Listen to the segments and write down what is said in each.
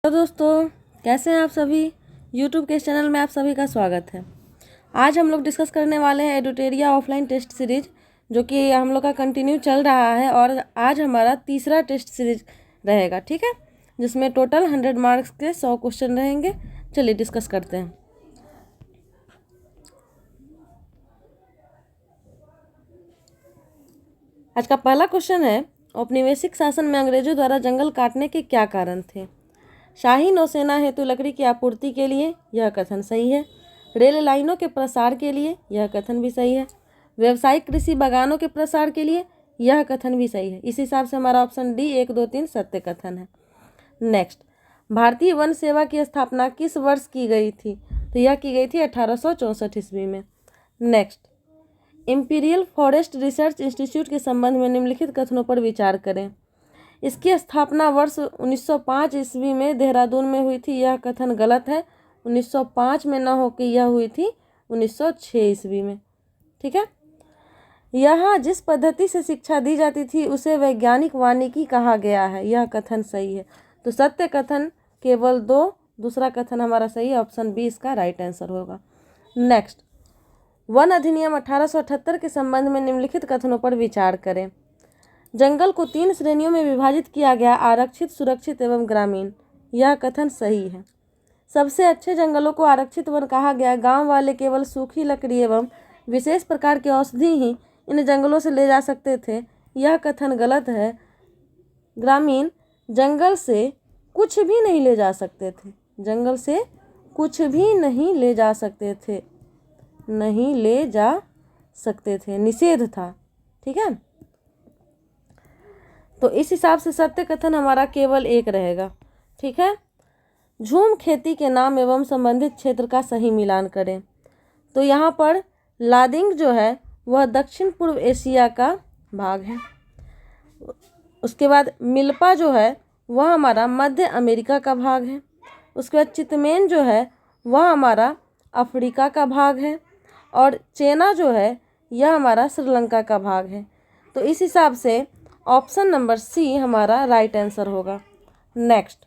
तो दोस्तों, कैसे हैं आप सभी। YouTube के इस चैनल में आप सभी का स्वागत है। आज हम लोग डिस्कस करने वाले हैं एडुटेरिया ऑफलाइन टेस्ट सीरीज, जो कि हम लोग का कंटिन्यू चल रहा है और आज हमारा तीसरा टेस्ट सीरीज रहेगा, ठीक है, जिसमें टोटल 100 मार्क्स के 100 क्वेश्चन रहेंगे। चलिए डिस्कस करते हैं। आज का पहला क्वेश्चन है, औपनिवेशिक शासन में अंग्रेजों द्वारा जंगल काटने के क्या कारण थे। शाही नौसेना हेतु लकड़ी की आपूर्ति के लिए, यह कथन सही है। रेल लाइनों के प्रसार के लिए, यह कथन भी सही है। व्यावसायिक कृषि बागानों के प्रसार के लिए, यह कथन भी सही है। इस हिसाब से हमारा ऑप्शन डी 1, 2, 3 सत्य कथन है। नेक्स्ट, भारतीय वन सेवा की स्थापना किस वर्ष की गई थी। तो यह की गई थी 1864 ईस्वी में। Next, imperial forest research institute के संबंध में निम्नलिखित कथनों पर विचार करें। इसकी स्थापना वर्ष 1905 ईस्वी में देहरादून में हुई थी, यह कथन गलत है। 1905 में न होकर यह हुई थी 1906 ईस्वी में, ठीक है। यहाँ जिस पद्धति से शिक्षा दी जाती थी उसे वैज्ञानिक वानिकी कहा गया है, यह कथन सही है। तो सत्य कथन केवल 2, दूसरा कथन हमारा सही है। ऑप्शन बी इसका राइट आंसर होगा। नेक्स्ट, वन अधिनियम 1878 के संबंध में निम्नलिखित कथनों पर विचार करें। जंगल को 3 श्रेणियों में विभाजित किया गया, आरक्षित, सुरक्षित एवं ग्रामीण, यह कथन सही है। सबसे अच्छे जंगलों को आरक्षित वन कहा गया। गांव वाले केवल सूखी लकड़ी एवं विशेष प्रकार की औषधि ही इन जंगलों से ले जा सकते थे, यह कथन गलत है। ग्रामीण जंगल से कुछ भी नहीं ले जा सकते थे, जंगल से कुछ भी नहीं ले जा सकते थे, नहीं ले जा सकते थे, निषेध था, ठीक है। तो इस हिसाब से सत्य कथन हमारा केवल 1 रहेगा, ठीक है। झूम खेती के नाम एवं संबंधित क्षेत्र का सही मिलान करें। तो यहाँ पर लादिंग जो है वह दक्षिण पूर्व एशिया का भाग है। उसके बाद मिल्पा जो है वह हमारा मध्य अमेरिका का भाग है। उसके बाद चितमेन जो है वह हमारा अफ्रीका का भाग है और चेना जो है यह हमारा श्रीलंका का भाग है। तो इस हिसाब से ऑप्शन नंबर सी हमारा राइट आंसर होगा। नेक्स्ट,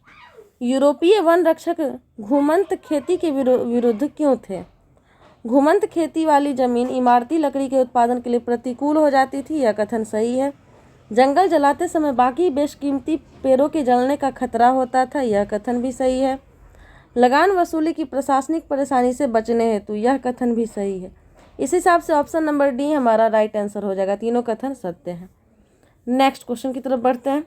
यूरोपीय वन रक्षक घुमंत खेती के विरुद्ध क्यों थे। घुमंत खेती वाली जमीन इमारती लकड़ी के उत्पादन के लिए प्रतिकूल हो जाती थी, यह कथन सही है। जंगल जलाते समय बाकी बेशकीमती पेड़ों के जलने का खतरा होता था, यह कथन भी सही है। लगान वसूली की प्रशासनिक परेशानी से बचने हेतु, यह कथन भी सही है। इस हिसाब से ऑप्शन नंबर डी हमारा राइट आंसर हो जाएगा। तीनों कथन सत्य हैं। नेक्स्ट क्वेश्चन की तरफ बढ़ते हैं।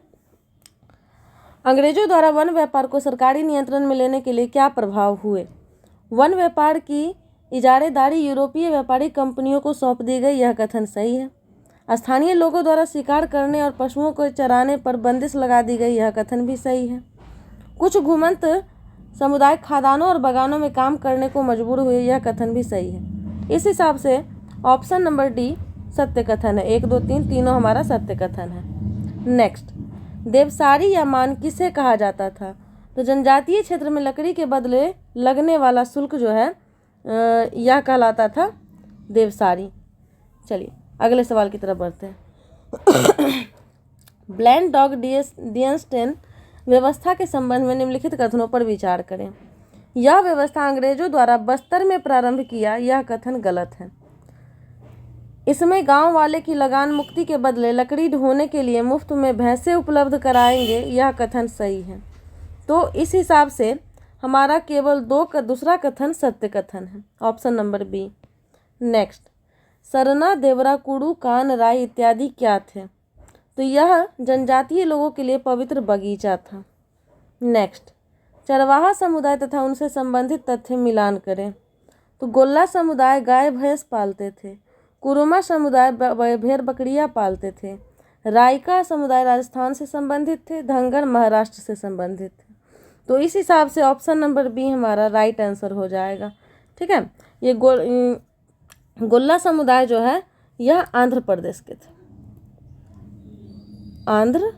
अंग्रेजों द्वारा वन व्यापार को सरकारी नियंत्रण में लेने के लिए क्या प्रभाव हुए। वन व्यापार की इजारेदारी यूरोपीय व्यापारी कंपनियों को सौंप दी गई, यह कथन सही है। स्थानीय लोगों द्वारा शिकार करने और पशुओं को चराने पर बंदिश लगा दी गई, यह कथन भी सही है। कुछ घुमंत समुदाय खादानों और बागानों में काम करने को मजबूर हुए, यह कथन भी सही है। इस हिसाब से ऑप्शन नंबर डी सत्य कथन है। 1, 2, 3 तीनों हमारा सत्य कथन है। नेक्स्ट, देवसारी या मान किसे कहा जाता था। तो जनजातीय क्षेत्र में लकड़ी के बदले लगने वाला शुल्क जो है यह कहलाता था देवसारी। चलिए अगले सवाल की तरफ बढ़ते हैं। ब्लैंड डॉग डियंस्टेन व्यवस्था के संबंध में निम्नलिखित कथनों पर विचार करें। यह व्यवस्था अंग्रेजों द्वारा बस्तर में प्रारंभ किया, यह कथन गलत है। इसमें गांव वाले की लगान मुक्ति के बदले लकड़ी ढोने के लिए मुफ्त में भैंसे उपलब्ध कराएंगे, यह कथन सही है। तो इस हिसाब से हमारा केवल 2 का दूसरा कथन सत्य कथन है। Option number B. Next, Sarna, देवरा, कुड़ू, कान, राय इत्यादि क्या थे। तो यह जनजातीय लोगों के लिए पवित्र बगीचा था। नेक्स्ट, चरवाहा समुदाय तथा उनसे संबंधित तथ्य मिलान करें। तो गोल्ला समुदाय गाय भैंस पालते थे। कुरुमा समुदाय भेड़ बकरियां पालते थे। रायका समुदाय राजस्थान से संबंधित थे। धंगर महाराष्ट्र से संबंधित थे। तो इस हिसाब से ऑप्शन नंबर बी हमारा राइट आंसर हो जाएगा, ठीक है। ये गोल्ला समुदाय जो है यह आंध्र प्रदेश के थे, आंध्र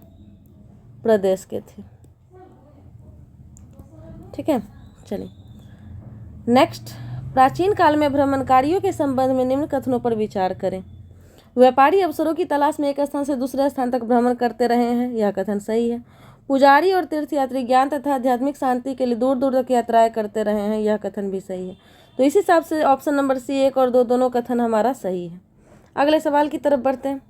प्रदेश के थे, ठीक है। चलिए नेक्स्ट, प्राचीन काल में भ्रमणकारियों के संबंध में निम्न कथनों पर विचार करें। व्यापारी अवसरों की तलाश में एक स्थान से दूसरे स्थान तक भ्रमण करते रहे हैं, यह कथन सही है। पुजारी और तीर्थयात्री ज्ञान तथा आध्यात्मिक शांति के लिए दूर दूर तक यात्राएं करते रहे हैं, यह कथन भी सही है। तो इस हिसाब से ऑप्शन नंबर सी 1 और 2 दोनों कथन हमारा सही है। अगले सवाल की तरफ बढ़ते हैं।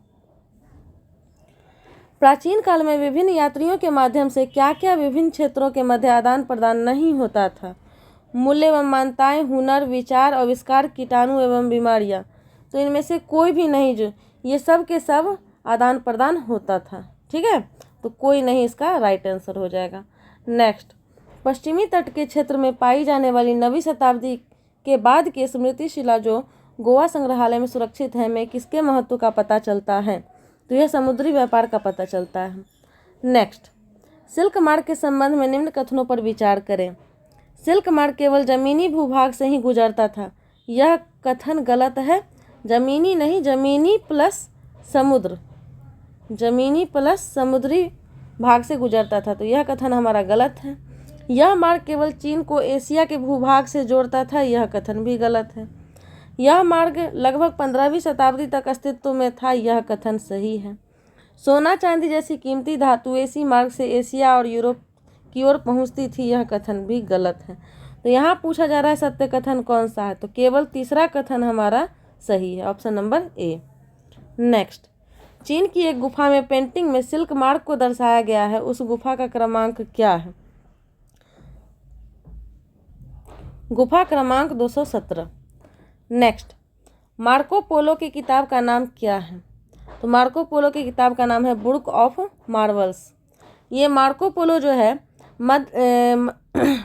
प्राचीन काल में विभिन्न यात्रियों के माध्यम से क्या क्या विभिन्न क्षेत्रों के मध्य आदान प्रदान नहीं होता था? मूल्य एवं मान्यताएं, हुनर, विचार, आविष्कार, कीटाणु एवं बीमारियां। तो इनमें से कोई भी नहीं, जो ये सब के सब आदान प्रदान होता था। ठीक है, तो कोई नहीं इसका राइट आंसर हो जाएगा। नेक्स्ट, पश्चिमी तट के क्षेत्र में पाई जाने वाली 9वीं शताब्दी के बाद की स्मृति शिला जो गोवा संग्रहालय में सुरक्षित है, में किसके महत्व का पता चलता है? तो यह समुद्री व्यापार का पता चलता है। नेक्स्ट, सिल्क मार्ग के संबंध में निम्न कथनों पर विचार करें। सिल्क मार्ग केवल जमीनी भूभाग से ही गुजरता था, यह कथन गलत है। जमीनी नहीं, जमीनी प्लस समुद्र, जमीनी प्लस समुद्री भाग से गुजरता था, तो यह कथन हमारा गलत है। यह मार्ग केवल चीन को एशिया के भूभाग से जोड़ता था, यह कथन भी गलत है। यह मार्ग लगभग 15वीं शताब्दी तक अस्तित्व में था, यह कथन सही है। सोना चांदी जैसी कीमती धातु इसी मार्ग से एशिया और यूरोप की ओर पहुंचती थी, यह कथन भी गलत है। तो यहाँ पूछा जा रहा है सत्य कथन कौन सा है? तो केवल तीसरा कथन हमारा सही है, ऑप्शन नंबर ए। नेक्स्ट, चीन की एक गुफा में पेंटिंग में सिल्क मार्ग को दर्शाया गया है, उस गुफा का क्रमांक क्या है? गुफा क्रमांक 217। नेक्स्ट, मार्को पोलो की किताब का नाम क्या है? तो मार्को पोलो की किताब का नाम है बुक ऑफ मार्वल्स। ये मार्को पोलो जो है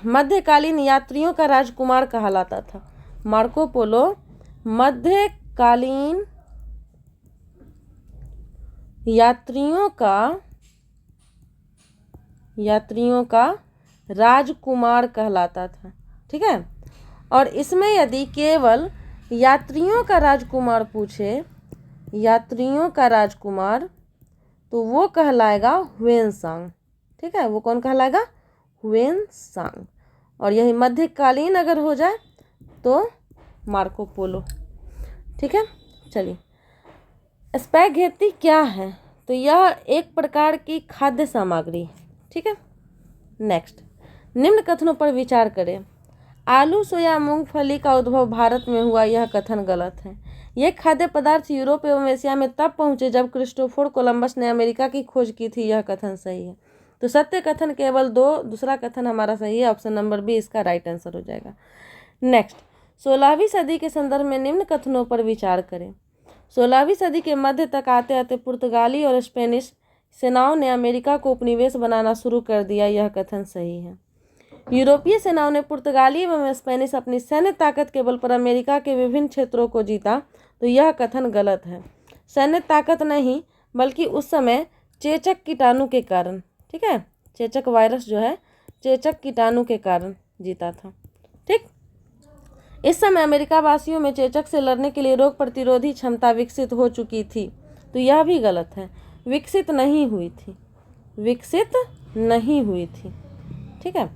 मध्यकालीन यात्रियों का राजकुमार कहलाता था। मार्को पोलो मध्यकालीन यात्रियों का राजकुमार कहलाता था। ठीक है, और इसमें यदि केवल यात्रियों का राजकुमार पूछे, यात्रियों का राजकुमार, तो वो कहलाएगा ह्वेनसांग। ठीक है, वो कौन कहलाएगा? ह्वेनसांग। और यही मध्यकालीन अगर हो जाए तो मार्को पोलो। ठीक है, चलिए, स्पैघेटी क्या है? तो यह एक प्रकार की खाद्य सामग्री है। ठीक है, नेक्स्ट, निम्न कथनों पर विचार करें। आलू, सोया, मूंगफली का उद्भव भारत में हुआ, यह कथन गलत है। ये खाद्य पदार्थ यूरोप एवं एशिया में तब पहुंचे जब क्रिस्टोफर कोलंबस ने अमेरिका की खोज की थी, यह कथन सही है। तो सत्य कथन केवल 2, दूसरा कथन हमारा सही है, ऑप्शन नंबर बी इसका राइट आंसर हो जाएगा। नेक्स्ट, 16वीं सदी के संदर्भ में निम्न कथनों पर विचार करें। 16वीं सदी के मध्य तक आते आते पुर्तगाली और स्पेनिश सेनाओं ने अमेरिका को उपनिवेश बनाना शुरू कर दिया, यह कथन सही है। यूरोपीय सेनाओं ने पुर्तगाली एवं स्पेनिश अपनी सैन्य ताकत के बल पर अमेरिका के विभिन्न क्षेत्रों को जीता, तो यह कथन गलत है। सैन्य ताकत नहीं, बल्कि उस समय चेचक कीटाणु के कारण, ठीक है, चेचक वायरस जो है, चेचक कीटाणु के कारण जीता था। ठीक, इस समय अमेरिका वासियों में चेचक से लड़ने के लिए रोग प्रतिरोधी क्षमता विकसित हो चुकी थी, तो यह भी गलत है। विकसित नहीं हुई थी, विकसित नहीं हुई थी। ठीक है,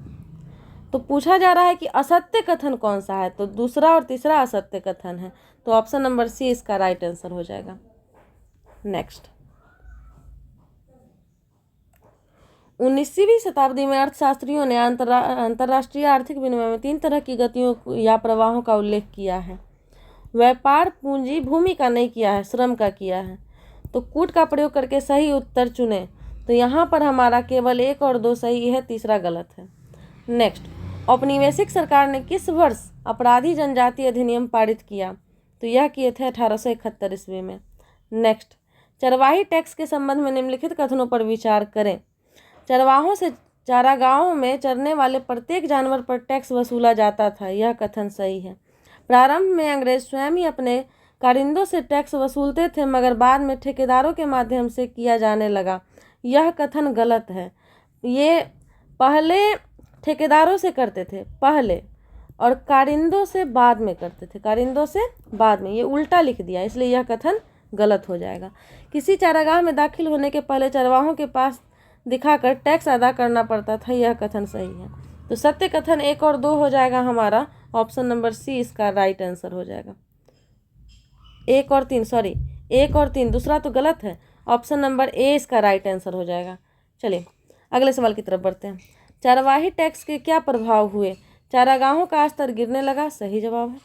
तो पूछा जा रहा है कि असत्य कथन कौन सा है? तो दूसरा और तीसरा असत्य कथन है, तो ऑप्शन नंबर सी इसका राइट आंसर हो जाएगा। नेक्स्ट, 19वीं शताब्दी में अर्थशास्त्रियों ने अंतर्राष्ट्रीय आर्थिक विनिमय में 3 तरह की गतियों या प्रवाहों का उल्लेख किया है। व्यापार, पूंजी, भूमि का नहीं किया है, श्रम का किया है। तो कूट का प्रयोग करके सही उत्तर चुने, तो यहाँ पर हमारा केवल 1 और 2 सही है, तीसरा गलत है। नेक्स्ट, औपनिवेशिक सरकार ने किस वर्ष अपराधी जनजाति अधिनियम पारित किया? तो यह किए थे 1871 ईस्वी में। नेक्स्ट, चरवाही टैक्स के संबंध में निम्नलिखित कथनों पर विचार करें। चरवाहों से चारागाहों में चरने वाले प्रत्येक जानवर पर टैक्स वसूला जाता था, यह कथन सही है। प्रारंभ में अंग्रेज स्वयं ही अपने कारिंदों से टैक्स वसूलते थे, मगर बाद में ठेकेदारों के माध्यम से किया जाने लगा, यह कथन गलत है। ये पहले ठेकेदारों से करते थे पहले, और कारिंदों से बाद में करते थे, कारिंदों से बाद में, ये उल्टा लिख दिया, इसलिए यह कथन गलत हो जाएगा। किसी चारागाह में दाखिल होने के पहले चरवाहों के पास दिखाकर टैक्स अदा करना पड़ता था, यह कथन सही है। तो सत्य कथन 1 और 2 हो जाएगा हमारा, ऑप्शन नंबर सी इसका राइट आंसर हो जाएगा। 1 और 3, सॉरी 1 और 3, दूसरा तो गलत है, ऑप्शन नंबर ए इसका राइट आंसर हो जाएगा। चलिए अगले सवाल की तरफ बढ़ते हैं। चारवाही टैक्स के क्या प्रभाव हुए? चारागाहों का स्तर गिरने लगा, सही जवाब है।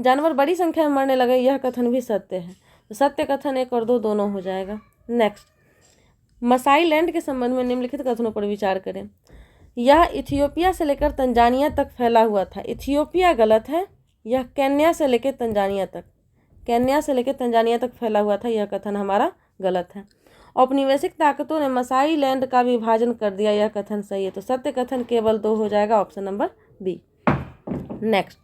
जानवर बड़ी संख्या में मरने लगे, यह कथन भी सत्य है। तो सत्य कथन 1 और 2 दोनों हो जाएगा। नेक्स्ट, मसाई लैंड के संबंध में निम्नलिखित कथनों पर विचार करें। यह इथियोपिया से लेकर तंजानिया तक फैला हुआ था। इथियोपिया गलत है। यह केन्या से लेकर तंजानिया तक फैला हुआ था, यह कथन हमारा गलत है। औपनिवेशिक ताकतों ने मसाई लैंड का विभाजन कर दिया, यह कथन सही है। तो सत्य कथन केवल 2 हो जाएगा, ऑप्शन नंबर बी। नेक्स्ट,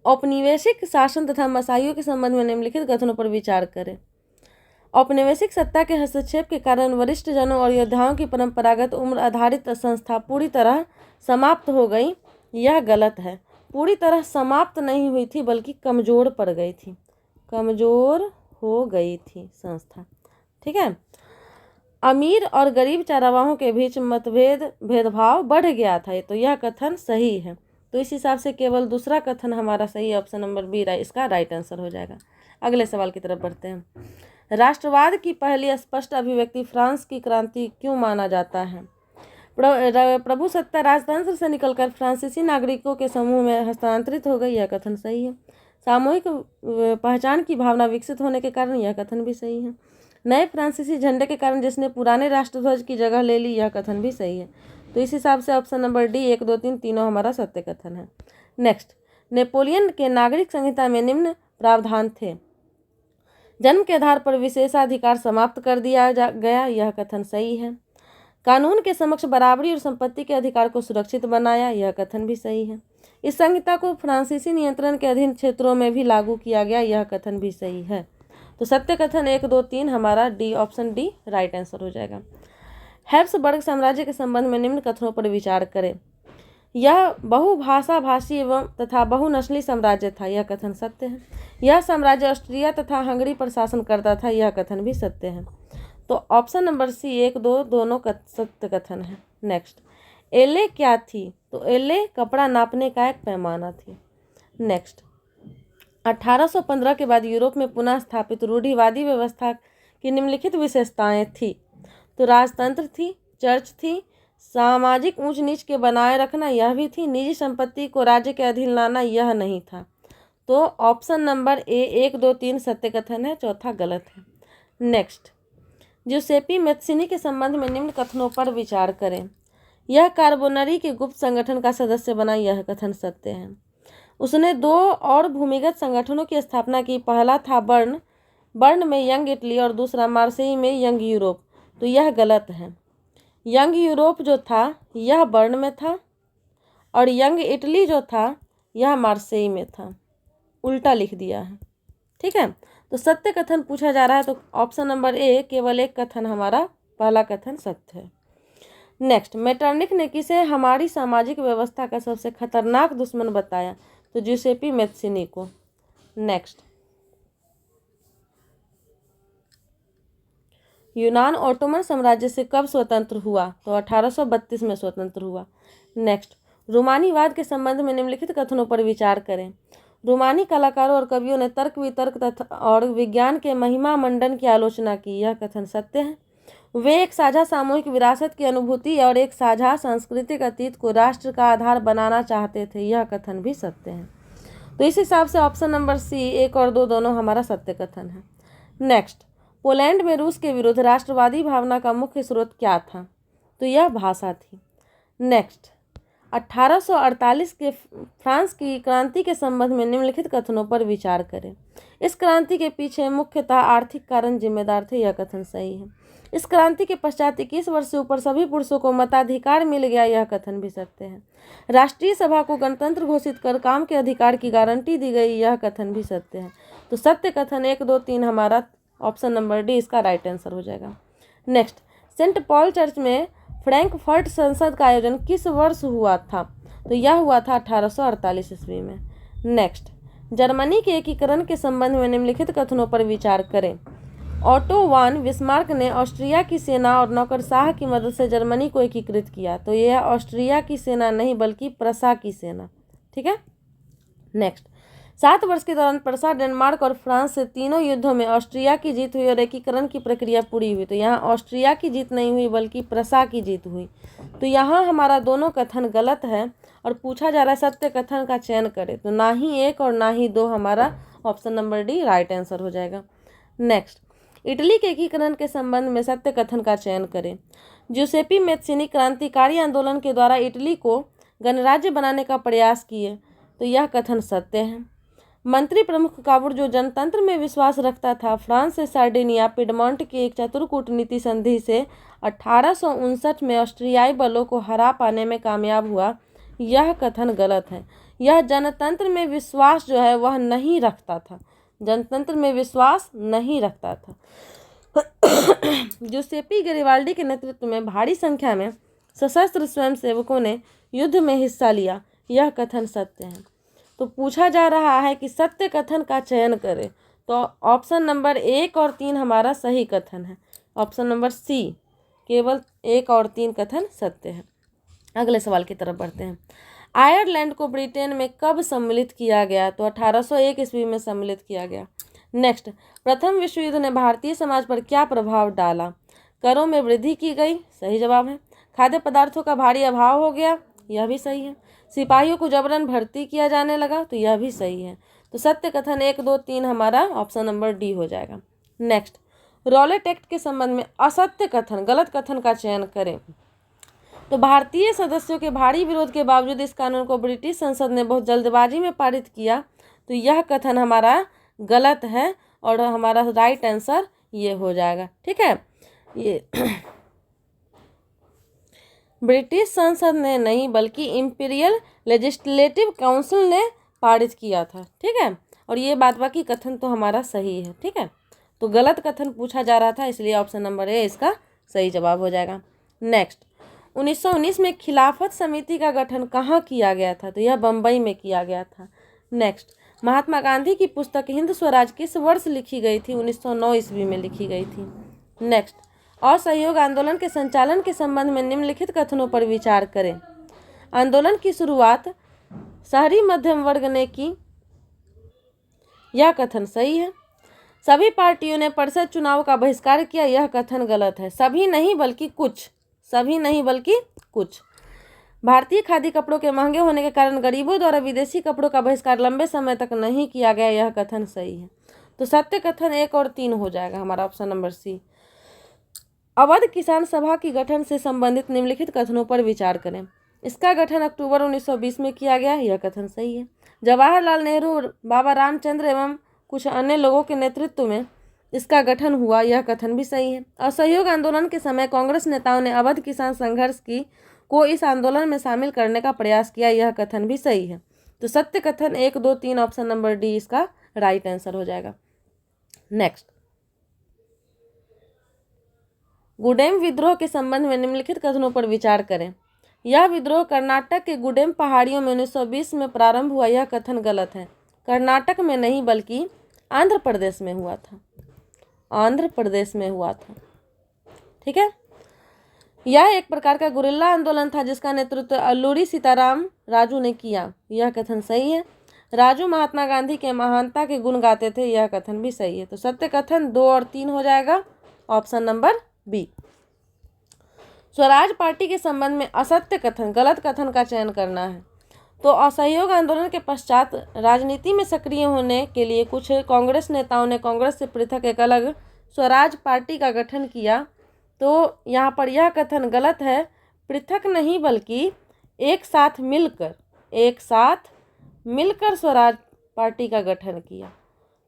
औपनिवेशिक शासन तथा मसाइयों के संबंध में निम्नलिखित कथनों पर विचार करें। औपनिवेशिक सत्ता के हस्तक्षेप के कारण वरिष्ठ जनों और योद्धाओं की परंपरागत उम्र आधारित संस्था पूरी तरह समाप्त हो गई, यह गलत है। पूरी तरह समाप्त नहीं हुई थी, बल्कि कमजोर पड़ गई थी, कमजोर हो गई थी संस्था। ठीक है। अमीर और गरीब चारावाहों के बीच भेदभाव बढ़ गया था, तो यह कथन सही है। तो इस हिसाब से केवल दूसरा कथन हमारा सही, ऑप्शन नंबर बी इसका राइट आंसर हो जाएगा। अगले सवाल की तरफ बढ़ते हैं। राष्ट्रवाद की पहली स्पष्ट अभिव्यक्ति फ्रांस की क्रांति क्यों माना जाता है? प्रभुसत्ता राजतंत्र से निकलकर फ्रांसीसी नागरिकों के समूह में हस्तांतरित हो गई, यह कथन सही है। सामूहिक पहचान की भावना विकसित होने के कारण, यह कथन भी सही है। नए फ्रांसीसी झंडे के कारण जिसने पुराने राष्ट्रध्वज की जगह ले ली, यह कथन भी सही है। तो इस हिसाब से ऑप्शन नंबर डी 1, 2, 3 तीनों हमारा सत्य कथन है। नेक्स्ट, नेपोलियन के नागरिक संहिता में निम्न प्रावधान थे। जन्म के आधार पर विशेषाधिकार समाप्त कर दिया गया, यह कथन सही है। कानून के समक्ष बराबरी और संपत्ति के अधिकार को सुरक्षित बनाया, यह कथन भी सही है। इस संहिता को फ्रांसीसी नियंत्रण के अधीन क्षेत्रों में भी लागू किया गया, यह कथन भी सही है। तो सत्य कथन 1, 2, 3 हमारा D, option D right answer हो जाएगा। हैब्सबर्ग साम्राज्य के संबंध में निम्न कथनों पर विचार करें। यह बहुभाषा भाषी एवं तथा बहुनस्ली साम्राज्य था, यह कथन सत्य है। यह साम्राज्य ऑस्ट्रिया तथा हंगरी पर शासन करता था, यह कथन भी सत्य है। तो ऑप्शन नंबर सी 1, 2 दोनों सत्य कथन है। नेक्स्ट, एले क्या थी? तो एले कपड़ा नापने का एक पैमाना थी। नेक्स्ट, 1815 के बाद यूरोप में पुनः स्थापित रूढ़िवादी व्यवस्था की निम्नलिखित विशेषताएं थी। तो राजतंत्र थी, चर्च थी, सामाजिक ऊंच नीच के बनाए रखना, यह भी थी। निजी संपत्ति को राज्य के अधीन लाना, यह नहीं था। तो ऑप्शन नंबर ए 1, 2, 3 सत्य कथन है, चौथा गलत है। नेक्स्ट, ज्यूसेपी मैत्सिनी के संबंध में निम्न कथनों पर विचार करें। यह कार्बोनरी के गुप्त संगठन का सदस्य बना, यह कथन सत्य है। उसने 2 और भूमिगत संगठनों की स्थापना की। पहला था बर्न में यंग इटली और दूसरा मार्सेई में यंग यूरोप। तो यह गलत है। यंग यूरोप जो था यह बर्न में था और यंग इटली जो था यह मार्सेई में था, उल्टा लिख दिया है। ठीक है। तो सत्य कथन पूछा जा रहा है, तो ऑप्शन नंबर ए केवल एक कथन हमारा पहला कथन सत्य है। नेक्स्ट, मेटरनिक ने किसे हमारी सामाजिक व्यवस्था का सबसे खतरनाक दुश्मन बताया? तो ज्यूसेपी मैत्सिनी को। नेक्स्ट, यूनान ओटोमन साम्राज्य से कब स्वतंत्र हुआ? तो 1832 में स्वतंत्र हुआ। नेक्स्ट, रूमानीवाद के संबंध में निम्नलिखित कथनों पर विचार करें। रूमानी कलाकारों और कवियों ने तर्क वितर्क तथा और विज्ञान के महिमा मंडन की आलोचना की, यह कथन सत्य है। वे एक साझा सामूहिक विरासत की अनुभूति और एक साझा सांस्कृतिक अतीत को राष्ट्र का आधार बनाना चाहते थे, यह कथन भी सत्य है। तो इस हिसाब से ऑप्शन नंबर सी 1 और 2 दोनों हमारा सत्य कथन है। नेक्स्ट, पोलैंड में रूस के विरुद्ध राष्ट्रवादी भावना का मुख्य स्रोत क्या था? तो यह भाषा थी। नेक्स्ट, 1848 के फ्रांस की क्रांति के संबंध में निम्नलिखित कथनों पर विचार करें। इस क्रांति के पीछे मुख्यतः आर्थिक कारण जिम्मेदार थे, यह कथन सही है। इस क्रांति के पश्चात 21 वर्ष से ऊपर सभी पुरुषों को मताधिकार मिल गया, यह कथन भी सत्य है। राष्ट्रीय सभा को गणतंत्र घोषित कर काम के अधिकार की गारंटी दी गई, यह कथन भी सत्य है। तो सत्य कथन 1, 2, 3 हमारा ऑप्शन नंबर डी इसका राइट आंसर हो जाएगा। नेक्स्ट, सेंट पॉल चर्च में फ्रैंकफर्ट संसद का आयोजन किस वर्ष हुआ था? तो यह हुआ था 1848 ईस्वी में। नेक्स्ट, जर्मनी के एकीकरण के संबंध में निम्नलिखित कथनों पर विचार करें। ऑटो वान बिस्मार्क ने ऑस्ट्रिया की सेना और नौकरशाह की मदद से जर्मनी को एकीकृत किया। तो यह ऑस्ट्रिया की सेना नहीं बल्कि प्रशा की सेना। ठीक है। नेक्स्ट, 7 वर्ष के दौरान प्रसा, डेनमार्क और फ्रांस से तीनों युद्धों में ऑस्ट्रिया की जीत हुई और एकीकरण की प्रक्रिया पूरी हुई। तो यहाँ ऑस्ट्रिया की जीत नहीं हुई बल्कि प्रसा की जीत हुई। तो यहाँ हमारा दोनों कथन गलत है और पूछा जा रहा है सत्य कथन का चयन करें। तो ना ही 1 और ना ही 2 हमारा option number D right answer हो जाएगा। नेक्स्ट, इटली के एकीकरण के संबंध में सत्य कथन का चयन करें। ज्यूसेपी मेत्सिनी क्रांतिकारी आंदोलन के द्वारा इटली को गणराज्य बनाने का प्रयास किए। तो यह कथन सत्य है। मंत्री प्रमुख काबुर जो जनतंत्र में विश्वास रखता था, फ्रांस से सार्डिनिया पिडमॉन्ट की एक चतुर कूटनीति संधि से 1859 में ऑस्ट्रियाई बलों को हरा पाने में कामयाब हुआ। यह कथन गलत है। यह जनतंत्र में विश्वास जो है वह नहीं रखता था, जनतंत्र में विश्वास नहीं रखता था। ज्यूसेपी गैरिबाल्डी के नेतृत्व में भारी संख्या में सशस्त्र स्वयंसेवकों ने युद्ध में हिस्सा लिया। यह कथन सत्य है। तो पूछा जा रहा है कि सत्य कथन का चयन करें। तो ऑप्शन नंबर 1 और 3 हमारा सही कथन है। ऑप्शन नंबर सी, केवल 1 और 3 कथन सत्य है। अगले सवाल की तरफ बढ़ते हैं। आयरलैंड को ब्रिटेन में कब सम्मिलित किया गया? तो 1801 ईस्वी में सम्मिलित किया गया। नेक्स्ट, प्रथम विश्व युद्ध ने भारतीय समाज पर क्या प्रभाव डाला? करों में वृद्धि की गई, सही जवाब है। खाद्य पदार्थों का भारी अभाव हो गया, यह भी सही है। सिपाहियों को जबरन भर्ती किया जाने लगा, तो यह भी सही है। तो सत्य कथन 1, 2, 3 हमारा ऑप्शन नंबर डी हो जाएगा। नेक्स्ट, रॉलेट एक्ट के संबंध में असत्य कथन, गलत कथन का चयन करें। तो भारतीय सदस्यों के भारी विरोध के बावजूद इस कानून को ब्रिटिश संसद ने बहुत जल्दबाजी में पारित किया। तो यह कथन हमारा गलत है और हमारा राइट आंसर ये हो जाएगा। ठीक है, ये ब्रिटिश संसद ने नहीं बल्कि इंपीरियल लेजिस्लेटिव काउंसिल ने पारित किया था। ठीक है, और ये बात बाकी कथन तो हमारा सही है। ठीक है, तो गलत कथन पूछा जा रहा था, इसलिए ऑप्शन नंबर ए इसका सही जवाब हो जाएगा। नेक्स्ट, 1919 में खिलाफत समिति का गठन कहाँ किया गया था? तो यह बम्बई में किया गया था। नेक्स्ट, महात्मा गांधी की पुस्तक हिंद स्वराज किस वर्ष लिखी गई थी? 1909 ईस्वी में लिखी गई थी। नेक्स्ट, असहयोग आंदोलन के संचालन के संबंध में निम्नलिखित कथनों पर विचार करें। आंदोलन की शुरुआत शहरी मध्यम वर्ग ने की, यह कथन सही है। सभी पार्टियों ने परिषद चुनाव का बहिष्कार किया, यह कथन गलत है। सभी नहीं बल्कि कुछ, सभी नहीं बल्कि कुछ। भारतीय खादी कपड़ों के महंगे होने के कारण गरीबों द्वारा विदेशी कपड़ों का बहिष्कार लंबे समय तक नहीं किया गया, यह कथन सही है। तो सत्य कथन 1 और 3 हो जाएगा हमारा ऑप्शन नंबर सी। अवध किसान सभा की गठन से संबंधित निम्नलिखित कथनों पर विचार करें। इसका गठन अक्टूबर 1920 में किया गया, यह कथन सही है। जवाहरलाल नेहरू, बाबा रामचंद्र एवं कुछ अन्य लोगों के नेतृत्व में इसका गठन हुआ, यह कथन भी सही है। असहयोग आंदोलन के समय कांग्रेस नेताओं ने अवध किसान संघर्ष को इस आंदोलन में शामिल करने का प्रयास किया, यह कथन भी सही है। तो सत्य कथन 1, 2, 3 ऑप्शन नंबर डी इसका राइट आंसर हो जाएगा। नेक्स्ट, गुडेम विद्रोह के संबंध में निम्नलिखित कथनों पर विचार करें। यह विद्रोह कर्नाटक के गुडेम पहाड़ियों में 1920 में प्रारंभ हुआ, यह कथन गलत है। कर्नाटक में नहीं बल्कि आंध्र प्रदेश में हुआ था, आंध्र प्रदेश में हुआ था। ठीक है, यह एक प्रकार का गुरिल्ला आंदोलन था जिसका नेतृत्व अल्लूरी सीताराम राजू ने किया, यह कथन सही है। राजू महात्मा गांधी के महानता के गुण गाते थे, यह कथन भी सही है। तो सत्य कथन 2 और 3 हो जाएगा, option number B. Swaraj party के संबंध में असत्य कथन, गलत कथन का चयन करना है। तो असहयोग आंदोलन के पश्चात राजनीति में सक्रिय होने के लिए कुछ कांग्रेस नेताओं ने कांग्रेस से पृथक एक अलग स्वराज पार्टी का गठन किया। तो यहाँ पर यह कथन गलत है। पृथक नहीं बल्कि एक साथ मिलकर स्वराज पार्टी का गठन किया।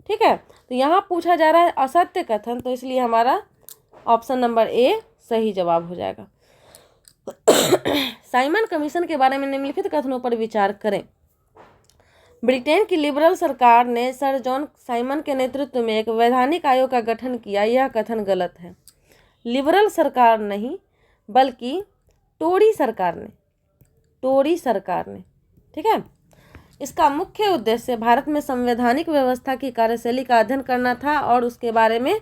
ठीक है, तो यहाँ पूछा जा रहा है असत्य कथन, तो इसलिए हमारा ऑप्शन नंबर ए सही जवाब हो जाएगा। साइमन कमीशन के बारे में निम्नलिखित कथनों पर विचार करें। ब्रिटेन की लिबरल सरकार ने सर जॉन साइमन के नेतृत्व में एक वैधानिक आयोग का गठन किया, यह कथन गलत है। लिबरल सरकार नहीं बल्कि टोरी सरकार ने। ठीक है, इसका मुख्य उद्देश्य भारत में संवैधानिक व्यवस्था की कार्यशैली का अध्ययन करना था और उसके बारे में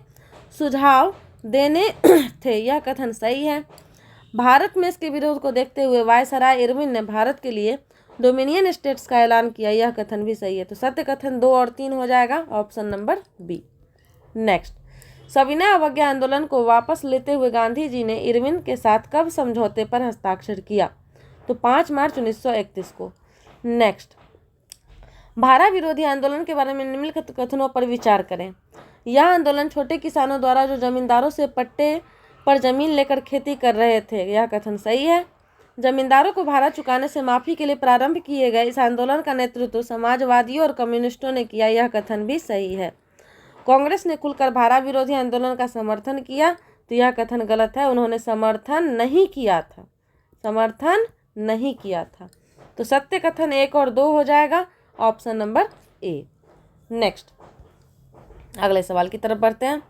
सुझाव देने थे, यह कथन सही है। भारत में इसके विरोध को देखते हुए वायसराय इरविन ने भारत के लिए डोमिनियन स्टेट्स का ऐलान किया, यह कथन भी सही है। तो सत्य कथन 2 और 3 हो जाएगा, ऑप्शन नंबर बी। नेक्स्ट, सविनय अवज्ञा आंदोलन को वापस लेते हुए गांधी जी ने इरविन के साथ कब समझौते पर हस्ताक्षर किया? तो 5 मार्च 1931 को। नेक्स्ट, भारा विरोधी आंदोलन के बारे में निम्नलिखित कथनों पर विचार करें। यह आंदोलन छोटे किसानों द्वारा जो जमींदारों से पट्टे पर जमीन लेकर खेती कर रहे थे, यह कथन सही है। जमींदारों को भाड़ा चुकाने से माफी के लिए प्रारंभ किए गए इस आंदोलन का नेतृत्व समाजवादियों और कम्युनिस्टों ने किया, यह कथन भी सही है। कांग्रेस ने खुलकर भाड़ा विरोधी आंदोलन का समर्थन किया, तो यह कथन गलत है, उन्होंने समर्थन नहीं किया था, समर्थन नहीं किया था। तो सत्य कथन 1 और 2 हो जाएगा, ऑप्शन नंबर ए। नेक्स्ट, अगले सवाल की तरफ बढ़ते हैं।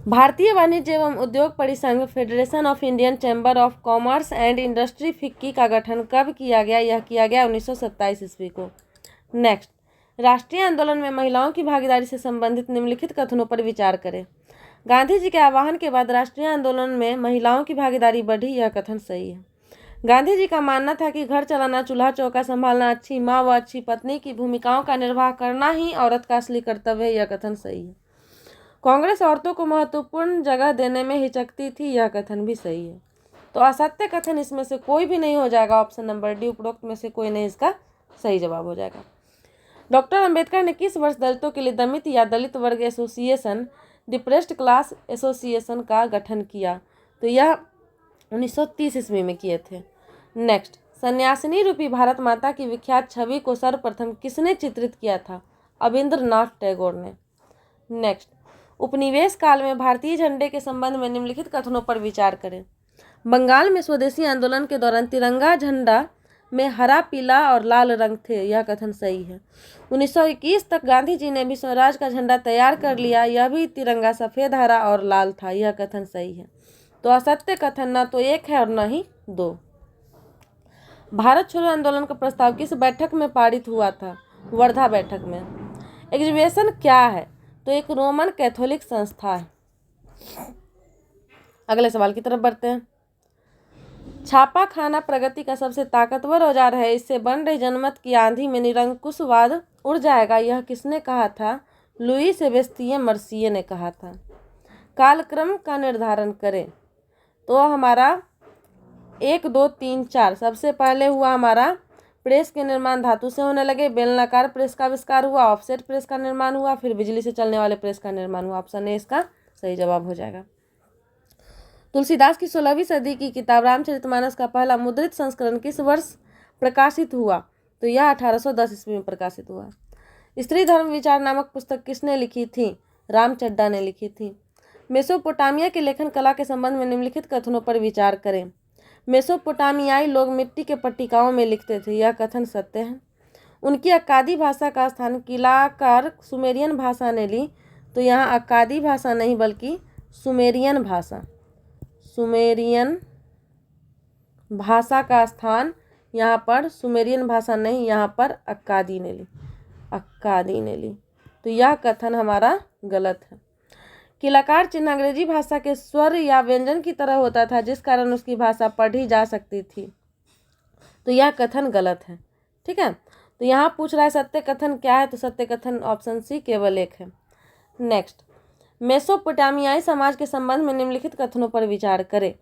भारतीय वाणिज्य एवं उद्योग परिसंघ federation of Indian chamber of commerce and industry FICCI का गठन कब किया गया? यह किया गया 1927 ईस्वी को। नेक्स्ट, राष्ट्रीय आंदोलन में महिलाओं की भागीदारी से संबंधित निम्नलिखित कथनों पर विचार करें। गांधी जी के आह्वान के बाद राष्ट्रीय आंदोलन में महिलाओं की भागीदारी बढ़ी, यह कथन सही है। गांधी जी का मानना था कि घर चलाना, चूल्हा चौका संभालना, अच्छी माँ व अच्छी पत्नी की भूमिकाओं का निर्वाह करना ही औरत का असली कर्तव्य है, यह कथन सही है। कांग्रेस औरतों को महत्वपूर्ण जगह देने में हिचकती थी, यह कथन भी सही है। तो असत्य कथन इसमें से कोई भी नहीं हो जाएगा, ऑप्शन नंबर डी, उपरोक्त में से कोई नहीं इसका सही जवाब हो जाएगा। डॉक्टर अंबेडकर ने किस वर्ष दलितों के लिए दमित या दलित वर्ग एसोसिएशन, डिप्रेस्ड क्लास एसोसिएशन का गठन किया? तो यह 1930 ईस्वी में किए थे। नेक्स्ट, सन्यासिनी रूपी भारत माता की विख्यात छवि को सर्वप्रथम किसने चित्रित किया था? अविंद्रनाथ टैगोर ने। नेक्स्ट, उपनिवेश काल में भारतीय झंडे के संबंध में निम्नलिखित कथनों पर विचार करें। बंगाल में स्वदेशी आंदोलन के दौरान तिरंगा झंडा में हरा, पीला और लाल रंग थे, यह कथन सही है। 1921 तक गांधी जी ने भी स्वराज का झंडा तैयार कर लिया, यह भी तिरंगा सफ़ेद, हरा और लाल था, यह कथन सही है। तो असत्य कथन ना तो 1 है और न ही 2। भारत छोड़ो आंदोलन का प्रस्ताव किस बैठक में पारित हुआ था? वर्धा बैठक में। एग्जीबिशन क्या है? तो एक रोमन कैथोलिक संस्था है। अगले सवाल की तरफ बढ़ते हैं। छापा खाना प्रगति का सबसे ताकतवर औजार है, इससे बन रही जनमत की आंधी में निरंकुशवाद उड़ जाएगा, यह किसने कहा था? लुई सेबेस्तियन मर्सिये ने कहा था। कालक्रम का निर्धारण करें। तो हमारा 1, 2, 3, 4 सबसे पहले हुआ हमारा प्रेस के निर्माण धातु से होने लगे, बेलनाकार प्रेस का आविष्कार हुआ, ऑफसेट प्रेस का निर्माण हुआ, फिर बिजली से चलने वाले प्रेस का निर्माण हुआ। ऑप्शन ए इसका सही जवाब हो जाएगा। तुलसीदास की 16वीं सदी की किताब रामचरितमानस का पहला मुद्रित संस्करण किस वर्ष प्रकाशित हुआ? तो यह 1810 ईस्वी में प्रकाशित हुआ। स्त्री धर्म विचार नामक पुस्तक किसने लिखी थी? राम चड्ढा ने लिखी थी। मेसोपोटामिया की लेखन कला के संबंध में निम्नलिखित कथनों पर विचार करें। मेसोपोटामियाई लोग मिट्टी के पट्टिकाओं में लिखते थे, यह कथन सत्य है। उनकी अक्कादी भाषा का स्थान किलाकार सुमेरियन भाषा ने ली, तो यहाँ अक्कादी भाषा नहीं बल्कि सुमेरियन भाषा, सुमेरियन भाषा का स्थान यहाँ पर सुमेरियन भाषा नहीं, यहाँ पर अक्कादी ने ली, अक्कादी ने ली। तो यह कथन हमारा गलत है। किलाकार चिन्ह अंग्रेजी भाषा के स्वर या व्यंजन की तरह होता था, जिस कारण उसकी भाषा पढ़ी जा सकती थी, तो यह कथन गलत है। ठीक है, तो यहाँ पूछ रहा है सत्य कथन क्या है? तो सत्य कथन ऑप्शन सी केवल 1 है। नेक्स्ट, मेसोपोटामियाई समाज के संबंध में निम्नलिखित कथनों पर विचार करें।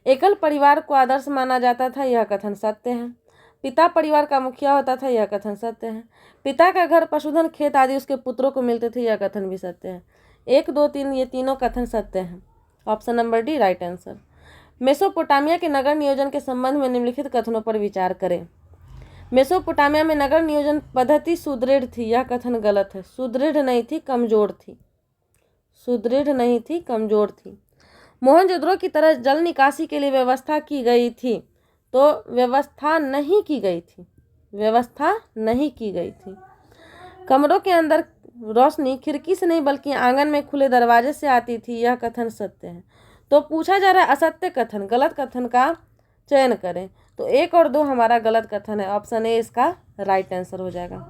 एकल परिवार को आदर्श माना जाता था, यह कथन सत्य है। पिता परिवार का मुखिया होता था, यह कथन सत्य है। पिता का घर, पशुधन, खेत आदि उसके पुत्रों को मिलते थे, यह कथन भी सत्य है। 1, 2, 3 ये तीनों कथन सत्य हैं। Option number D right answer. Mesopotamia के नगर नियोजन के संबंध में निम्नलिखित कथनों पर विचार करें। मेसोपोटामिया में नगर नियोजन पद्धति सुदृढ़ थी, यह कथन गलत है। सुदृढ़ नहीं थी, कमजोर थी, सुदृढ़ नहीं थी, कमजोर थी। मोहनजोदड़ो की तरह जल निकासी के लिए व्यवस्था की गई थी, तो व्यवस्था नहीं की गई थी, व्यवस्था नहीं की गई थी। कमरों के अंदर रोशनी खिड़की से नहीं बल्कि आंगन में खुले दरवाजे से आती थी, यह कथन सत्य है। तो पूछा जा रहा है असत्य कथन, गलत कथन का चयन करें। तो 1 और 2 हमारा गलत कथन है, ऑप्शन ए इसका राइट आंसर हो जाएगा।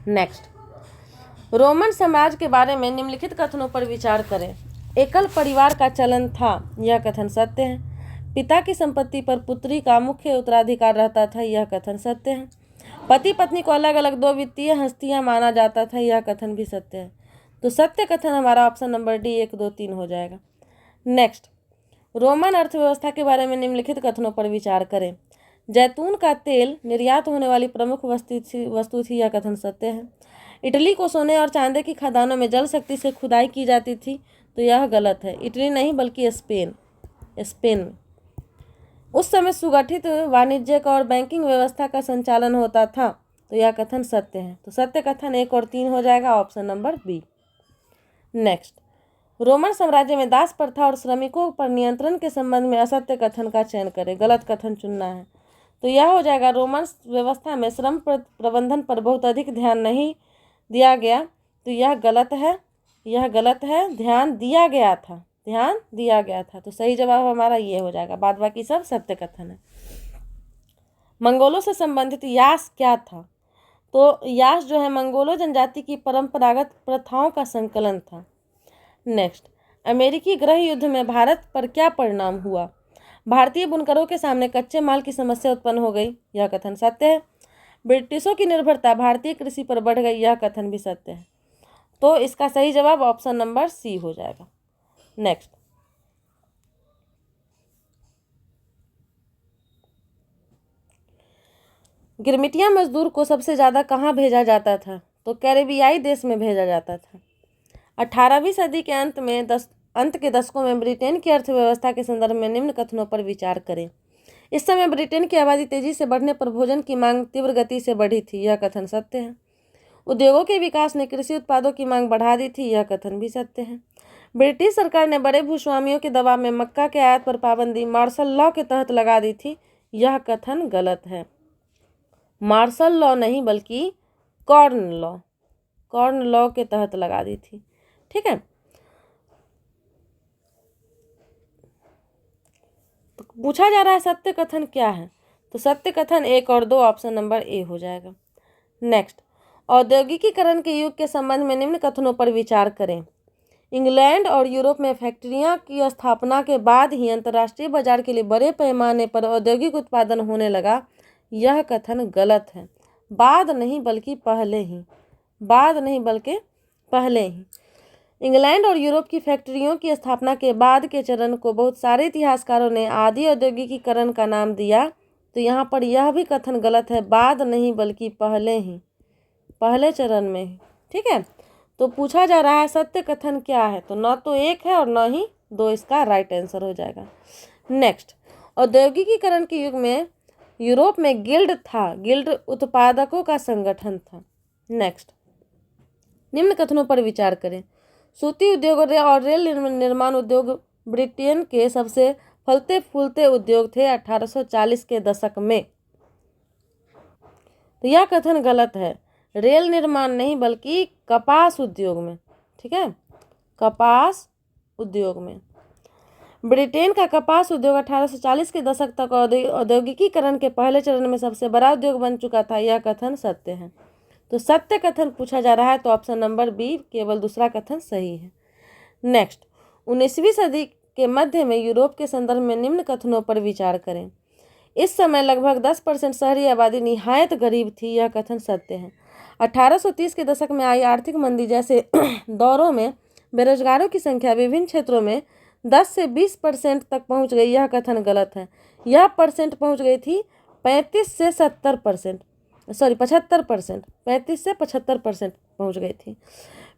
नेक्स्ट, रोमन साम्राज्य के बारे में निम्नलिखित कथनों पर विचार करें। एकल परिवार का चलन था, यह कथन सत्य है। पिता की संपत्ति पर पुत्री का मुख्य उत्तराधिकार रहता था, यह कथन सत्य है। पति पत्नी को अलग अलग दो वित्तीय हस्तियां माना जाता था, यह कथन भी सत्य है। तो सत्य कथन हमारा ऑप्शन नंबर डी 1, 2, 3 हो जाएगा। नेक्स्ट, रोमन अर्थव्यवस्था के बारे में निम्नलिखित कथनों पर विचार करें। जैतून का तेल निर्यात होने वाली प्रमुख वस्तु थी, यह कथन सत्य है। इटली को सोने और चांदी की खदानों में जल शक्ति से खुदाई की जाती थी, तो यह गलत है। इटली नहीं बल्कि स्पेन। उस समय सुगठित वाणिज्यिक और बैंकिंग व्यवस्था का संचालन होता था, तो यह कथन सत्य है। तो सत्य कथन 1 और 3 हो जाएगा, option number B. Next, Roman साम्राज्य में दास प्रथा और श्रमिकों पर नियंत्रण के संबंध में असत्य कथन का चयन करें। गलत कथन चुनना है, तो यह हो जाएगा रोमन व्यवस्था में श्रम प्रबंधन पर बहुत अधिक ध्यान नहीं दिया गया, तो यह गलत है। ध्यान दिया गया था। तो सही जवाब हमारा ये हो जाएगा, बाद बाकी सब सत्य कथन है। मंगोलों से संबंधित यास क्या था? तो यास जो है मंगोलो जनजाति की परंपरागत प्रथाओं का संकलन था। नेक्स्ट, अमेरिकी गृह युद्ध में भारत पर क्या परिणाम हुआ? भारतीय बुनकरों के सामने कच्चे माल की समस्या उत्पन्न हो गई, यह कथन सत्य है। ब्रिटिशों की निर्भरता भारतीय कृषि पर बढ़ गई, यह कथन भी सत्य है। तो इसका सही जवाब ऑप्शन नंबर सी हो जाएगा। नेक्स्ट, गिरमिटिया मजदूर को सबसे ज़्यादा कहाँ भेजा जाता था? तो कैरेबियाई देश में भेजा जाता था। 18वीं सदी के अंत के दशकों में ब्रिटेन की अर्थव्यवस्था के संदर्भ में निम्न कथनों पर विचार करें। इस समय ब्रिटेन की आबादी तेजी से बढ़ने पर भोजन की मांग तीव्र गति से बढ़ी थी, यह कथन सत्य है। उद्योगों के विकास ने कृषि उत्पादों की मांग बढ़ा दी थी, यह कथन भी सत्य है। ब्रिटिश सरकार ने बड़े भूस्वामियों के दबाव में मक्का के आयात पर पाबंदी मार्शल लॉ के तहत लगा दी थी, यह कथन गलत है। मार्शल लॉ नहीं बल्कि कॉर्न लॉ के तहत लगा दी थी। ठीक है, तो पूछा जा रहा है सत्य कथन क्या है? तो सत्य कथन 1 और 2, ऑप्शन नंबर ए हो जाएगा। नेक्स्ट, औद्योगिकीकरण के युग के संबंध में निम्न कथनों पर विचार करें। इंग्लैंड और यूरोप में फैक्ट्रियां की स्थापना के बाद ही अंतर्राष्ट्रीय बाजार के लिए बड़े पैमाने पर औद्योगिक उत्पादन होने लगा, यह कथन गलत है। बाद नहीं बल्कि पहले ही। इंग्लैंड और यूरोप की फैक्ट्रियों की स्थापना के बाद के चरण को बहुत सारे इतिहासकारों ने आदि औद्योगिकीकरण का नाम दिया, तो यहाँ पर यह भी कथन गलत है। बाद नहीं बल्कि पहले चरण में ही। ठीक है, तो पूछा जा रहा है सत्य कथन क्या है? तो न तो 1 है और न ही 2 इसका राइट आंसर हो जाएगा। नेक्स्ट, औद्योगिकीकरण के युग में यूरोप में गिल्ड उत्पादकों का संगठन था। नेक्स्ट, निम्न कथनों पर विचार करें। सूती उद्योग और रेल निर्माण उद्योग ब्रिटेन के सबसे फलते फूलते उद्योग थे 1840 के दशक में, तो यह कथन गलत है। रेल निर्माण नहीं बल्कि कपास उद्योग में। ठीक है, कपास उद्योग में ब्रिटेन का कपास उद्योग 1840 के दशक तक औद्योगिकीकरण के पहले चरण में सबसे बड़ा उद्योग बन चुका था, यह कथन सत्य है। तो सत्य कथन पूछा जा रहा है, तो ऑप्शन नंबर बी केवल दूसरा कथन सही है। नेक्स्ट, 19वीं सदी के मध्य में यूरोप के संदर्भ में निम्न कथनों पर विचार करें। इस समय लगभग 10% शहरी आबादी निहायत गरीब थी, यह कथन सत्य है। 1830 के दशक में आई आर्थिक मंदी जैसे दौरों में बेरोजगारों की संख्या विभिन्न क्षेत्रों में 10 से 20% तक पहुंच गई, यह कथन गलत है। यह परसेंट पहुंच गई थी 35 से 75% पहुंच गई थी।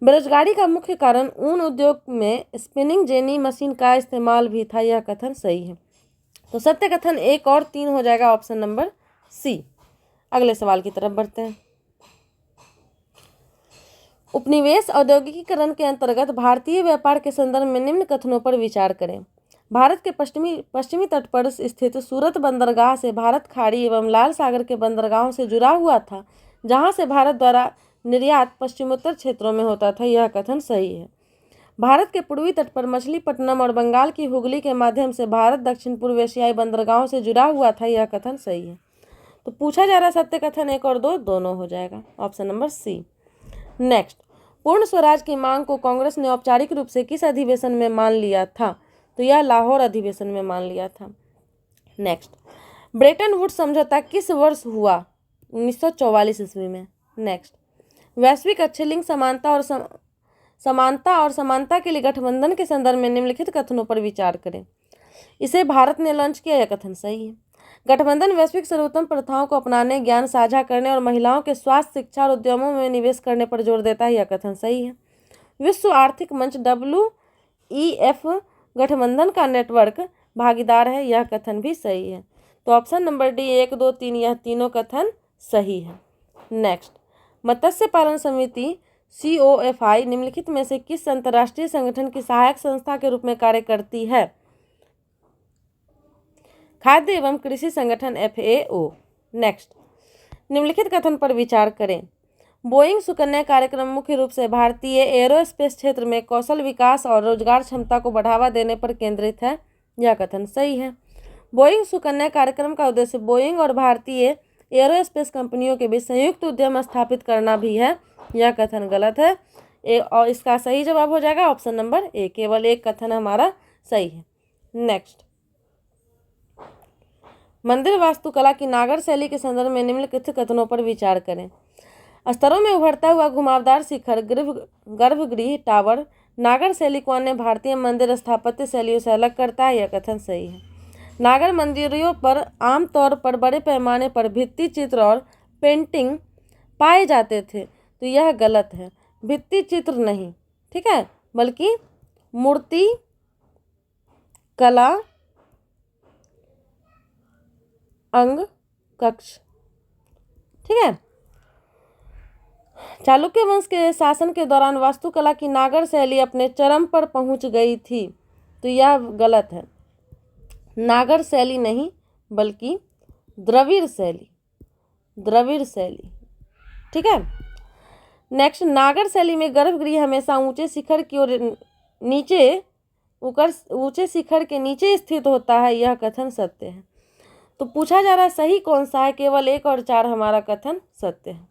बेरोजगारी का मुख्य कारण ऊन उद्योग में स्पिनिंग जेनी मशीन का इस्तेमाल भी था, यह कथन सही है। तो सत्य कथन 1 और 3 हो जाएगा, ऑप्शन नंबर सी। अगले सवाल की तरफ बढ़ते हैं। उपनिवेश औद्योगिकीकरण के अंतर्गत भारतीय व्यापार के संदर्भ में निम्न कथनों पर विचार करें। भारत के पश्चिमी तट पर स्थित सूरत बंदरगाह से भारत खाड़ी एवं लाल सागर के बंदरगाहों से जुड़ा हुआ था, जहां से भारत द्वारा निर्यात पश्चिमोत्तर क्षेत्रों में होता था, यह कथन सही है। भारत के पूर्वी तट पर मछलीपट्टनम और बंगाल की हुगली के माध्यम से भारत दक्षिण पूर्व एशियाई बंदरगाहों से जुड़ा हुआ था, यह कथन सही है। तो पूछा जा रहा है सत्य कथन 1 और 2 दोनों हो जाएगा, ऑप्शन नंबर सी। नेक्स्ट, पूर्ण स्वराज की मांग को कांग्रेस ने औपचारिक रूप से किस अधिवेशन में मान लिया था? तो यह लाहौर अधिवेशन में मान लिया था। नेक्स्ट, ब्रेटन वुड्स समझौता किस वर्ष हुआ? 1944 ईस्वी में। नेक्स्ट, वैश्विक अच्छे लिंग समानता और समानता के लिए गठबंधन के संदर्भ में निम्नलिखित कथनों पर विचार करें। इसे भारत ने लॉन्च किया, यह कथन सही है। गठबंधन वैश्विक सर्वोत्तम प्रथाओं को अपनाने, ज्ञान साझा करने और महिलाओं के स्वास्थ्य, शिक्षा और उद्यमों में निवेश करने पर जोर देता है, यह कथन सही है। विश्व आर्थिक मंच WEF गठबंधन का नेटवर्क भागीदार है, यह कथन भी सही है। तो ऑप्शन नंबर डी 1, 2, 3 यह तीनों कथन सही है। नेक्स्ट, मत्स्य पालन समिति COFI निम्नलिखित में से किस अंतर्राष्ट्रीय संगठन की सहायक संस्था के रूप में कार्य करती है? खाद्य एवं कृषि संगठन FAO। नेक्स्ट, निम्नलिखित कथन पर विचार करें। बोइंग सुकन्या कार्यक्रम मुख्य रूप से भारतीय एरोस्पेस क्षेत्र में कौशल विकास और रोजगार क्षमता को बढ़ावा देने पर केंद्रित है, यह कथन सही है। बोइंग सुकन्या कार्यक्रम का उद्देश्य बोइंग और भारतीय एरोस्पेस कंपनियों के बीच संयुक्त उद्यम स्थापित करना भी है, यह कथन गलत है। और इसका सही जवाब हो जाएगा ऑप्शन नंबर ए, केवल एक कथन हमारा सही है। नेक्स्ट, मंदिर वास्तुकला की नागर शैली के संदर्भ में निम्नलिखित कथनों पर विचार करें। स्तरों में उभरता हुआ घुमावदार शिखर, गर्भगृह, टावर नागर शैली को अन्य भारतीय मंदिर स्थापत्य शैलियों से अलग करता है, यह कथन सही है। नागर मंदिरों पर आमतौर पर बड़े पैमाने पर भित्ति चित्र और पेंटिंग पाए जाते थे, तो यह गलत है। भित्ति चित्र नहीं, ठीक है, बल्कि मूर्ति कला, अंग कक्ष, ठीक है। चालुक्य वंश के शासन के दौरान वास्तुकला की नागर शैली अपने चरम पर पहुंच गई थी, तो यह गलत है। नागर शैली नहीं बल्कि द्रविड़ शैली, ठीक है। नेक्स्ट, नागर शैली में गर्भगृह हमेशा ऊंचे शिखर की ओर ऊंचे शिखर के नीचे स्थित होता है, यह कथन सत्य है। तो पूछा जा रहा है सही कौन सा है? केवल 1 और 4 हमारा कथन सत्य है।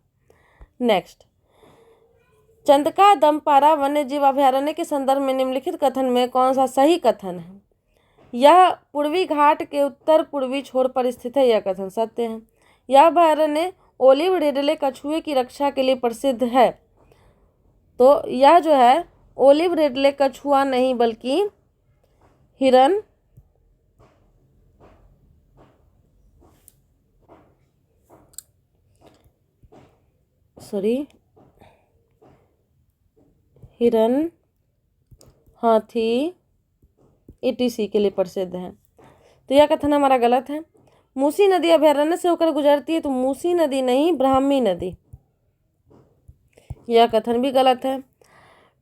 नेक्स्ट, चंदका दमपारा वन्य जीव अभयारण्य के संदर्भ में निम्नलिखित कथन में कौन सा सही कथन है? यह पूर्वी घाट के उत्तर पूर्वी छोर पर स्थित है, यह कथन सत्य है। यह अभयारण्य ओलिव रिडले कछुए की रक्षा के लिए प्रसिद्ध है, तो यह जो है ओलिव रिडले कछुआ नहीं बल्कि हिरन हाथी ETC के लिए प्रसिद्ध है, तो यह कथन हमारा गलत है। मूसी नदी अभयारण्य से होकर गुजरती है, तो मूसी नदी नहीं ब्राह्मी नदी, यह कथन भी गलत है।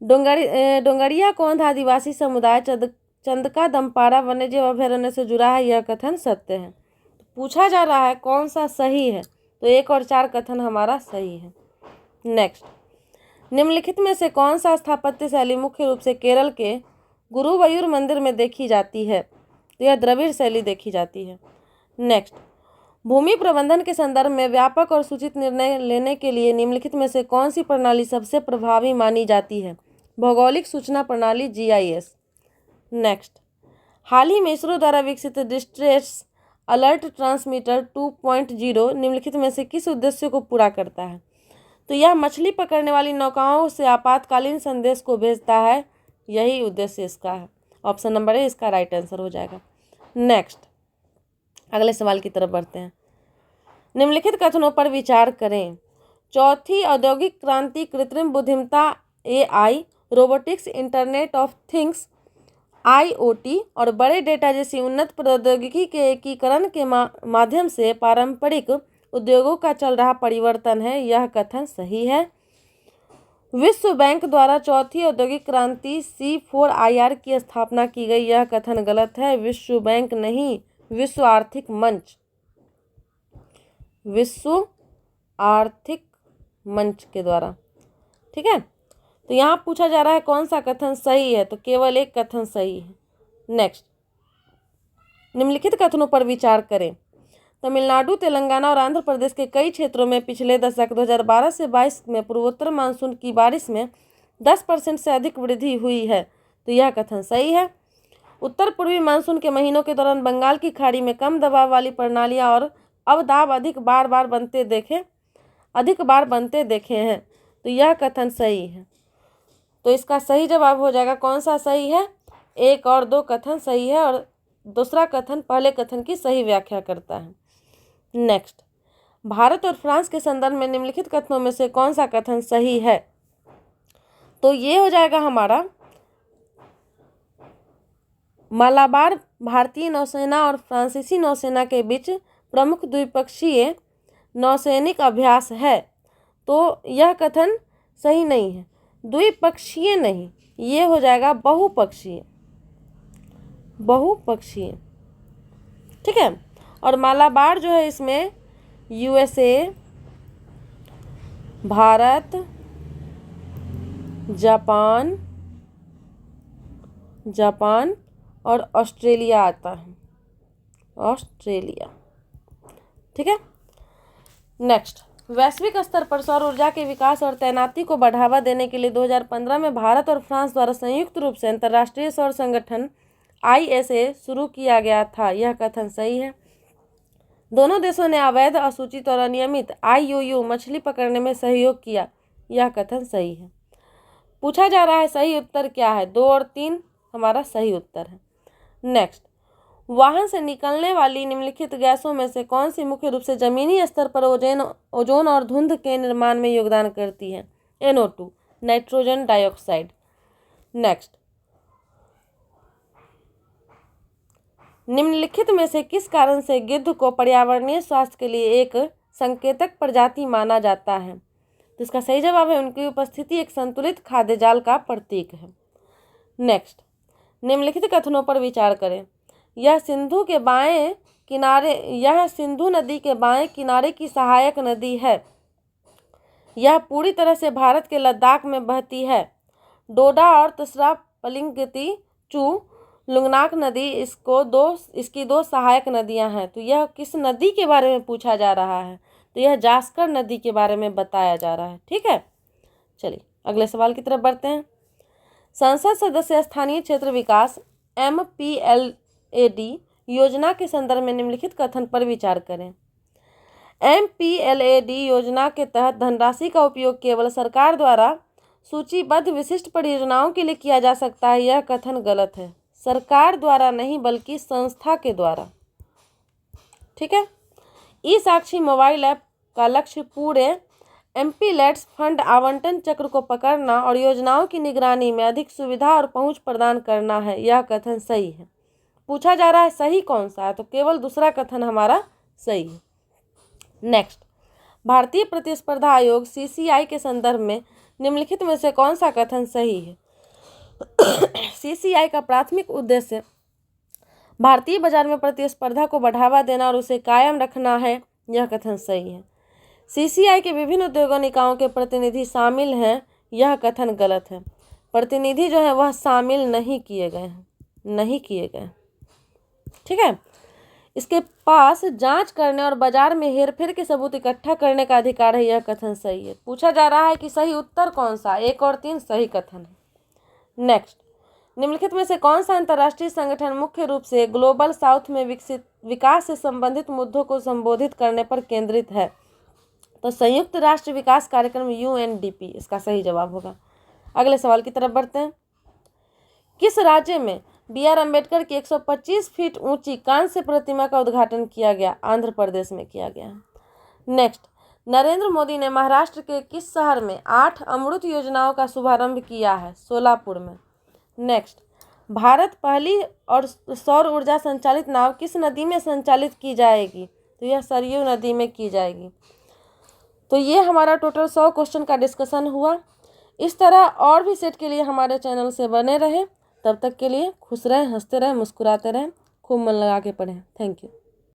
डोंगरिया कौंध आदिवासी समुदाय चंदका दमपारा वन्यजीव अभयारण्य से जुड़ा है, यह कथन सत्य है। पूछा जा रहा है कौन सा सही है, तो 1 और 4 कथन हमारा सही है। नेक्स्ट, निम्नलिखित में से कौन सा स्थापत्य शैली मुख्य रूप से केरल के गुरुवायूर मंदिर में देखी जाती है? तो यह द्रविड़ शैली देखी जाती है। नेक्स्ट, भूमि प्रबंधन के संदर्भ में व्यापक और सूचित निर्णय लेने के लिए निम्नलिखित में से कौन सी प्रणाली सबसे प्रभावी मानी जाती है? भौगोलिक सूचना प्रणाली GIS। नेक्स्ट, हाल ही में इसरो द्वारा विकसित डिस्ट्रेस अलर्ट ट्रांसमीटर 2.0 निम्नलिखित में से किस उद्देश्य को पूरा करता है? तो यह मछली पकड़ने वाली नौकाओं से आपातकालीन संदेश को भेजता है, यही उद्देश्य इसका है। ऑप्शन नंबर ए इसका राइट आंसर हो जाएगा। नेक्स्ट, अगले सवाल की तरफ बढ़ते हैं। निम्नलिखित कथनों पर विचार करें। चौथी औद्योगिक क्रांति कृत्रिम बुद्धिमत्ता AI, robotics, internet of things IoT और बड़े डेटा जैसी उन्नत प्रौद्योगिकी के एकीकरण के माध्यम से पारंपरिक उद्योगों का चल रहा परिवर्तन है, यह कथन सही है। विश्व बैंक द्वारा चौथी औद्योगिक क्रांति C4IR की स्थापना की गई, यह कथन गलत है। विश्व बैंक नहीं, विश्व आर्थिक मंच, विश्व आर्थिक मंच के द्वारा, ठीक है। तो यहाँ पूछा जा रहा है कौन सा कथन सही है, तो केवल 1 कथन सही है। नेक्स्ट, निम्नलिखित कथनों पर विचार करें। तमिलनाडु, तेलंगाना और आंध्र प्रदेश के कई क्षेत्रों में पिछले दशक 2012 से 22 में पूर्वोत्तर मानसून की बारिश में 10% से अधिक वृद्धि हुई है, तो यह कथन सही है। उत्तर पूर्वी मानसून के महीनों के दौरान बंगाल की खाड़ी में कम दबाव वाली प्रणालियां और अवदाब अधिक बार बनते देखे हैं। तो यह कथन सही है। तो इसका सही जवाब हो जाएगा, कौन सा सही है? 1 और 2 कथन सही है और दूसरा कथन पहले कथन की सही व्याख्या करता है। नेक्स्ट, भारत और फ्रांस के संदर्भ में निम्नलिखित कथनों में से कौन सा कथन सही है? तो ये हो जाएगा हमारा, मालाबार भारतीय नौसेना और फ्रांसीसी नौसेना के बीच प्रमुख द्विपक्षीय नौसैनिक अभ्यास है। तो यह कथन सही नहीं है, द्विपक्षीय नहीं, ये हो जाएगा बहुपक्षीय। ठीक है। और मालाबार जो है इसमें यूएसए, भारत, जापान और ऑस्ट्रेलिया आता है, ऑस्ट्रेलिया। ठीक है। नेक्स्ट, वैश्विक स्तर पर सौर ऊर्जा के विकास और तैनाती को बढ़ावा देने के लिए 2015 में भारत और फ्रांस द्वारा संयुक्त रूप से अंतर्राष्ट्रीय सौर संगठन ISA शुरू किया गया था। यह कथन सही है। दोनों देशों ने अवैध, असूचित और अनियमित IUU मछली पकड़ने में सहयोग किया। यह कथन सही है। पूछा जा रहा है सही उत्तर क्या है? 2 और 3 हमारा सही उत्तर है। नेक्स्ट, वाहन से निकलने वाली निम्नलिखित गैसों में से कौन सी मुख्य रूप से जमीनी स्तर पर ओजोन और धुंध के निर्माण में योगदान करती है? NO2, nitrogen dioxide. नेक्स्ट, निम्नलिखित में से किस कारण से गिद्ध को पर्यावरणीय स्वास्थ्य के लिए एक संकेतक प्रजाति माना जाता है? तो इसका सही जवाब है, उनकी उपस्थिति एक संतुलित खाद्य जाल का प्रतीक है। नेक्स्ट, निम्नलिखित कथनों पर विचार करें। यह सिंधु नदी के बाएं किनारे की सहायक नदी है। यह पूरी तरह से भारत के लद्दाख में बहती है। डोडा और तसरा पलिंगती चू लुंगनाक नदी इसकी 2 सहायक नदियां हैं। तो यह किस नदी के बारे में पूछा जा रहा है? तो यह जास्कर नदी के बारे में बताया जा रहा है। ठीक है, चलिए अगले सवाल की तरफ बढ़ते हैं। संसद सदस्य स्थानीय क्षेत्र विकास MPLAD योजना के संदर्भ में निम्नलिखित कथन पर विचार करें। MPLAD योजना के तहत धनराशि का उपयोग केवल सरकार द्वारा सूचीबद्ध विशिष्ट परियोजनाओं के लिए किया जा सकता है। यह कथन गलत है। सरकार द्वारा नहीं बल्कि संस्था के द्वारा। ठीक है। ई-साक्षी मोबाइल ऐप का लक्ष्य पूरे MPLADS फंड आवंटन चक्र को पकड़ना और योजनाओं की निगरानी में अधिक सुविधा और पहुंच प्रदान करना है। यह कथन सही है। पूछा जा रहा है सही कौन सा है? तो केवल दूसरा कथन हमारा सही है। नेक्स्ट, भारतीय प्रतिस्पर्धा आयोग CCI के संदर्भ में निम्नलिखित में से कौन सा कथन सही है? CCI का प्राथमिक उद्देश्य भारतीय बाजार में प्रतिस्पर्धा को बढ़ावा देना और उसे कायम रखना है। यह कथन सही है। CCI के विभिन्न उद्योगों निकायों के प्रतिनिधि शामिल हैं। यह कथन गलत है। प्रतिनिधि जो है वह शामिल नहीं किए गए हैं। ठीक है। इसके पास जांच करने और बाजार में हेरफेर के सबूत इकट्ठा करने का अधिकार है। यह कथन सही है। पूछा जा रहा है कि सही उत्तर कौन सा? 1 और 3 सही कथन है। नेक्स्ट, निम्नलिखित में से कौन सा अंतर्राष्ट्रीय संगठन मुख्य रूप से ग्लोबल साउथ में विकास से संबंधित मुद्दों को संबोधित करने पर केंद्रित है? तो संयुक्त राष्ट्र विकास कार्यक्रम UNDP इसका सही जवाब होगा। अगले सवाल की तरफ बढ़ते हैं। किस राज्य में BR अम्बेडकर की 125 फीट ऊंची कांस्य प्रतिमा का उद्घाटन किया गया? आंध्र प्रदेश में किया गया। नेक्स्ट, नरेंद्र मोदी ने महाराष्ट्र के किस शहर में 8 अमृत योजनाओं का शुभारंभ किया है? सोलापुर में। नेक्स्ट, भारत पहली और सौर ऊर्जा संचालित नाव किस नदी में संचालित की जाएगी? तो यह सरयू नदी में की जाएगी। तो ये हमारा टोटल 100 क्वेश्चन का डिस्कशन हुआ। इस तरह और भी सेट के लिए हमारे चैनल से बने रहें। तब तक के लिए खुश रहें, हंसते रहें, मुस्कुराते रहें, खूब मन लगा के पढ़ें। Thank you.